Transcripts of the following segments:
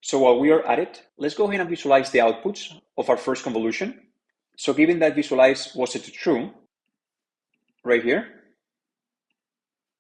So while we are at it, let's go ahead and visualize the outputs of our first convolution. So given that visualize was set to true, right here,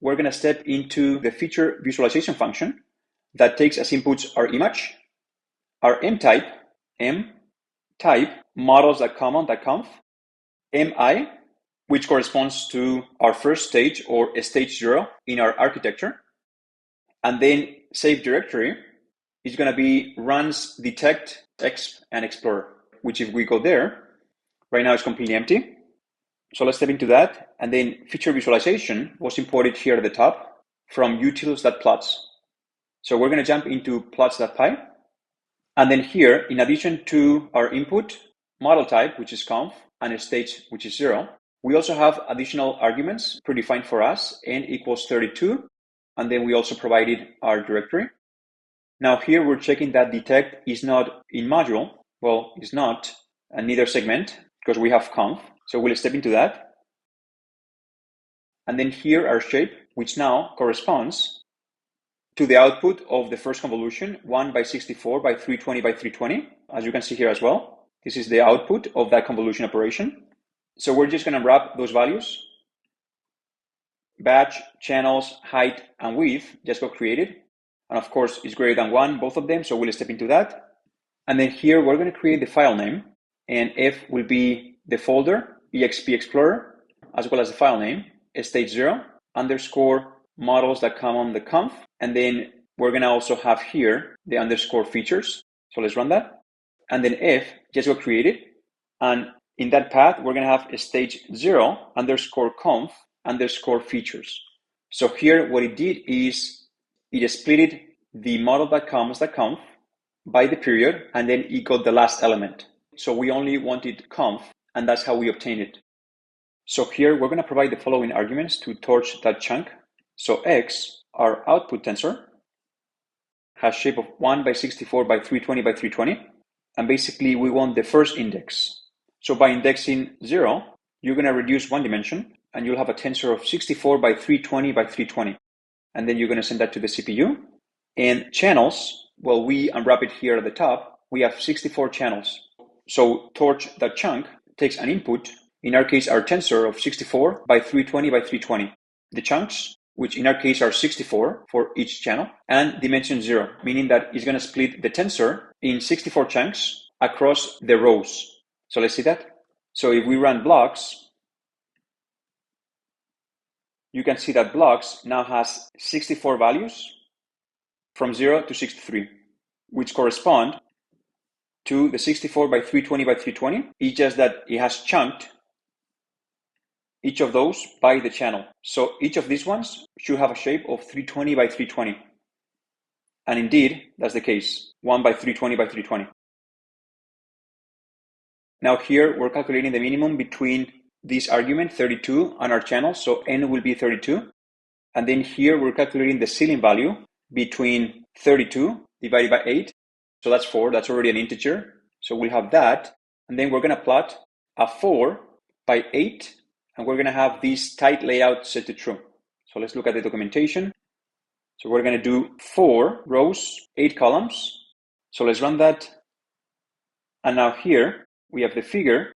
we're going to step into the feature visualization function that takes as inputs our image, our m type, models.common.conv, mi, which corresponds to our first stage or stage 0 in our architecture, and then save directory is going to be runs detect, exp, and explorer, which if we go there, right now it's completely empty. So let's step into that. And then feature visualization was imported here at the top from utils.plots. So we're going to jump into plots.py. And then here, in addition to our input, model type, which is conv, and a stage, which is 0, we also have additional arguments predefined for us, n equals 32. And then we also provided our directory. Now here we're checking that detect is not in module. Well, it's not, and neither segment, because we have conv. So we'll step into that. And then here our shape, which now corresponds to the output of the first convolution, 1 by 64 by 320 by 320, as you can see here as well. This is the output of that convolution operation. So we're just going to wrap those values. Batch, channels, height, and width just got created. And of course, it's greater than 1, both of them, so we'll step into that. And then here, we're going to create the file name, and F will be the folder, exp explorer, as well as the file name, stage 0, underscore models.common.conv. And then we're going to also have here the underscore features. So let's run that. And then F just got created. And in that path, we're going to have a stage 0 underscore conv underscore features. So here, what it did is it splitted the model.conv by the period, and then it got the last element. So we only wanted conv, and that's how we obtained it. So here, we're going to provide the following arguments to torch that chunk. So x, our output tensor, has shape of 1 by 64 by 320 by 320. And basically, we want the first index. So by indexing 0, you're going to reduce one dimension, and you'll have a tensor of 64 by 320 by 320. And then you're going to send that to the CPU. And channels, well, we unwrap it here at the top. We have 64 channels. So torch that chunk takes an input, in our case, our tensor of 64 by 320 by 320. The chunks, which in our case are 64 for each channel, and dimension 0, meaning that it's going to split the tensor in 64 chunks across the rows. So let's see that. So if we run blocks, you can see that blocks now has 64 values from 0 to 63, which correspond to the 64 by 320 by 320. It's just that it has chunked each of those by the channel. So each of these ones should have a shape of 320 by 320. And indeed, that's the case, 1 by 320 by 320. Now here, we're calculating the minimum between this argument, 32, and our channel, so n will be 32. And then here, we're calculating the ceiling value between 32 divided by 8. So that's 4, that's already an integer. So we'll have that. And then we're going to plot a 4 by 8, and we're going to have this tight layout set to true. So let's look at the documentation. So we're going to do 4 rows, 8 columns. So let's run that. And now here, we have the figure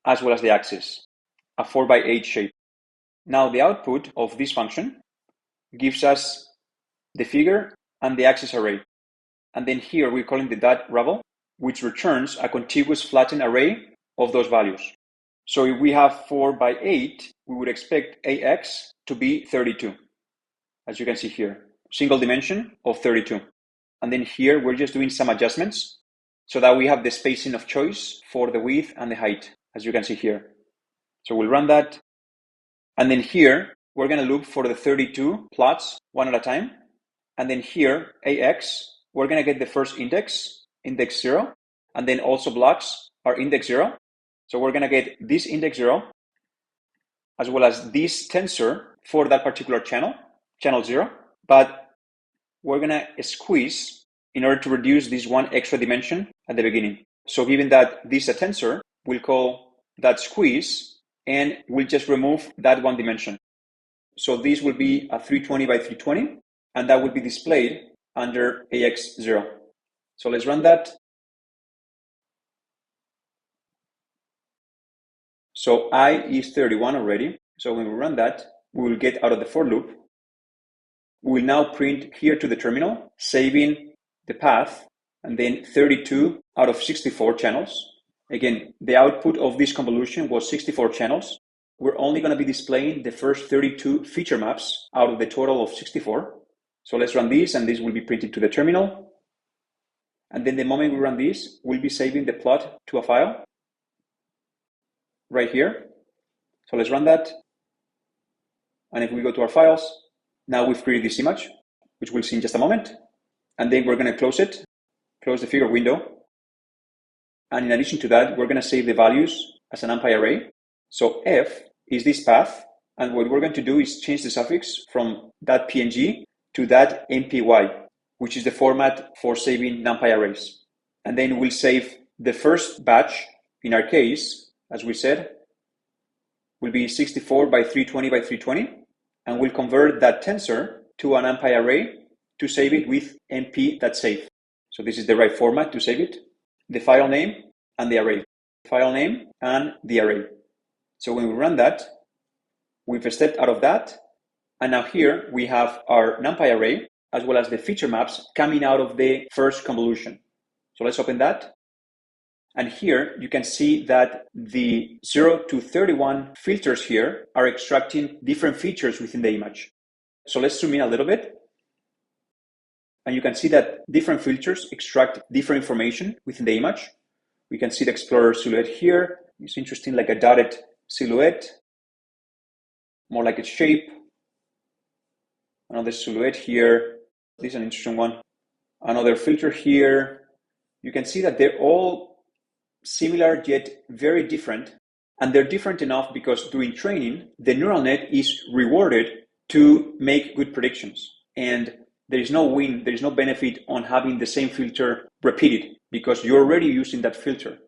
as well as the axis, a 4 by 8 shape. Now the output of this function gives us the figure and the axis array. And then here we're calling the .ravel, which returns a contiguous flattened array of those values. So if we have 4 by 8, we would expect AX to be 32, as you can see here, single dimension of 32. And then here we're just doing some adjustments so that we have the spacing of choice for the width and the height, as you can see here. So we'll run that. And then here, we're going to look for the 32 plots one at a time. And then here, AX, we're going to get the first index, index 0. And then also blocks are index 0. So we're going to get this index 0, as well as this tensor for that particular channel, channel 0. But we're going to squeeze in order to reduce this one extra dimension at the beginning. So given that this is a tensor, we'll call that squeeze, and we'll just remove that one dimension. So this will be a 320 by 320, and that will be displayed under AX0. So let's run that. So I is 31 already. So when we run that, we will get out of the for loop. We will now print here to the terminal, saving the path, and then 32 out of 64 channels. Again, the output of this convolution was 64 channels. We're only going to be displaying the first 32 feature maps out of the total of 64. So let's run this, and this will be printed to the terminal. And then the moment we run this, we'll be saving the plot to a file right here. So let's run that. And if we go to our files, now we've created this image, which we'll see in just a moment. And then we're going to close it, close the figure window. And in addition to that, we're going to save the values as an NumPy array. So f is this path. And what we're going to do is change the suffix from .png to .mpy, which is the format for saving NumPy arrays. And then we'll save the first batch. In our case, as we said, will be 64 by 320 by 320. And we'll convert that tensor to an NumPy array to save it with np.save. So this is the right format to save it. The file name and the array. File name and the array. So when we run that, we've stepped out of that. And now here we have our NumPy array as well as the feature maps coming out of the first convolution. So let's open that. And here you can see that the 0 to 31 filters here are extracting different features within the image. So let's zoom in a little bit. And you can see that different filters extract different information within the image. We can see the Explorer silhouette here. It's interesting, like a dotted silhouette, more like its shape. Another silhouette here. This is an interesting one. Another filter here. You can see that they're all similar yet very different. And they're different enough because during training, the neural net is rewarded to make good predictions. And there is no win, there is no benefit on having the same filter repeated because you're already using that filter.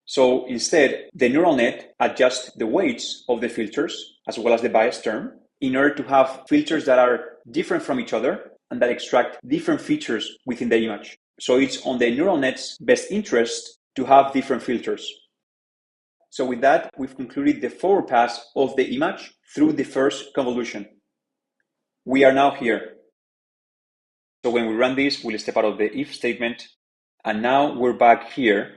So instead, the neural net adjusts the weights of the filters as well as the bias term in order to have filters that are different from each other and that extract different features within the image. So it's on the neural net's best interest to have different filters. So with that, we've concluded the forward pass of the image through the first convolution. We are now here. So when we run this, we'll step out of the if statement. And now we're back here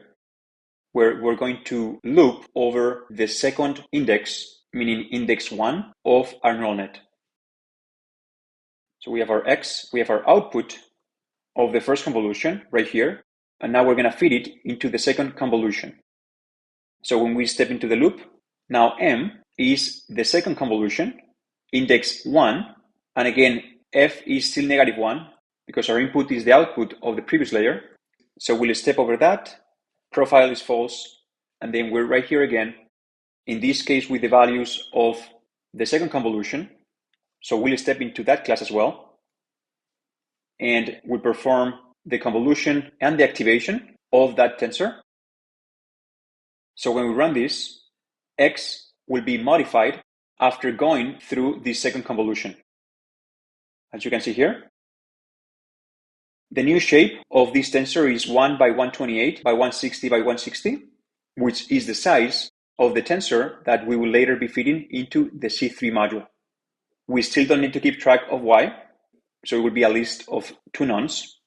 where we're going to loop over the second index, meaning index 1 of our neural net. So we have our x, we have our output of the first convolution right here. And now we're going to feed it into the second convolution. So when we step into the loop, now m is the second convolution, index 1. And again, f is still -1 because our input is the output of the previous layer. So we'll step over that. Profile is false. And then we're right here again, in this case with the values of the second convolution. So we'll step into that class as well. And we'll perform the convolution and the activation of that tensor. So when we run this, x will be modified after going through the second convolution. As you can see here, the new shape of this tensor is 1 by 128 by 160 by 160, which is the size of the tensor that we will later be feeding into the C3 module. We still don't need to keep track of y, so it will be a list of 2 nonce.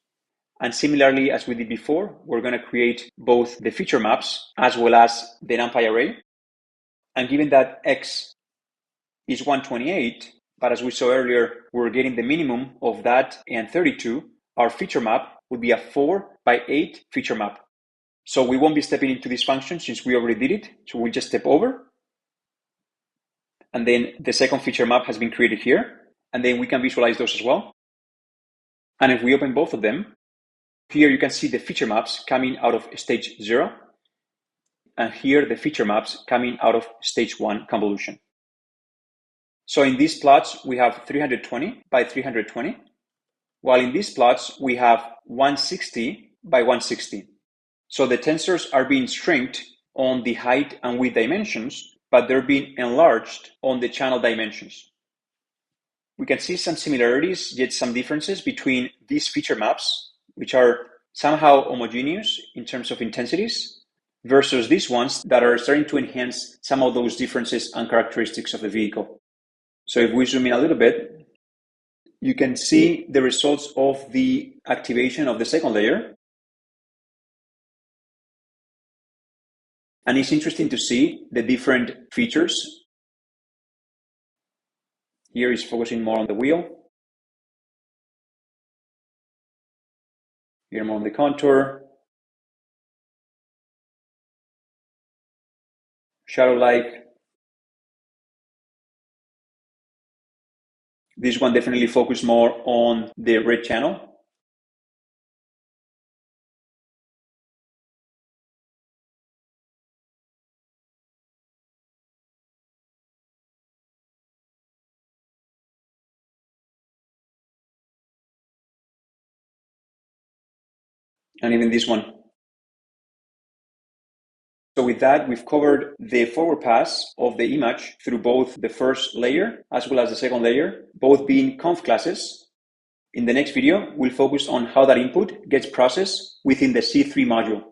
And similarly, as we did before, we're going to create both the feature maps as well as the NumPy array. And given that x is 128, but as we saw earlier, we're getting the minimum of that and 32, our feature map would be a 4 by 8 feature map. So we won't be stepping into this function since we already did it. So we'll just step over. And then the second feature map has been created here. And then we can visualize those as well. And if we open both of them, here you can see the feature maps coming out of stage 0. And here the feature maps coming out of stage 1 convolution. So in these plots, we have 320 by 320. While in these plots, we have 160 by 160. So the tensors are being shrinked on the height and width dimensions, but they're being enlarged on the channel dimensions. We can see some similarities, yet some differences between these feature maps, which are somehow homogeneous in terms of intensities, versus these ones that are starting to enhance some of those differences and characteristics of the vehicle. So if we zoom in a little bit, you can see the results of the activation of the second layer. And it's interesting to see the different features. Here is focusing more on the wheel. Here more on the contour. Shadow-like. This one definitely focused more on the red channel. And even this one. So with that, we've covered the forward pass of the image through both the first layer as well as the second layer, both being conv classes. In the next video, we'll focus on how that input gets processed within the C3 module.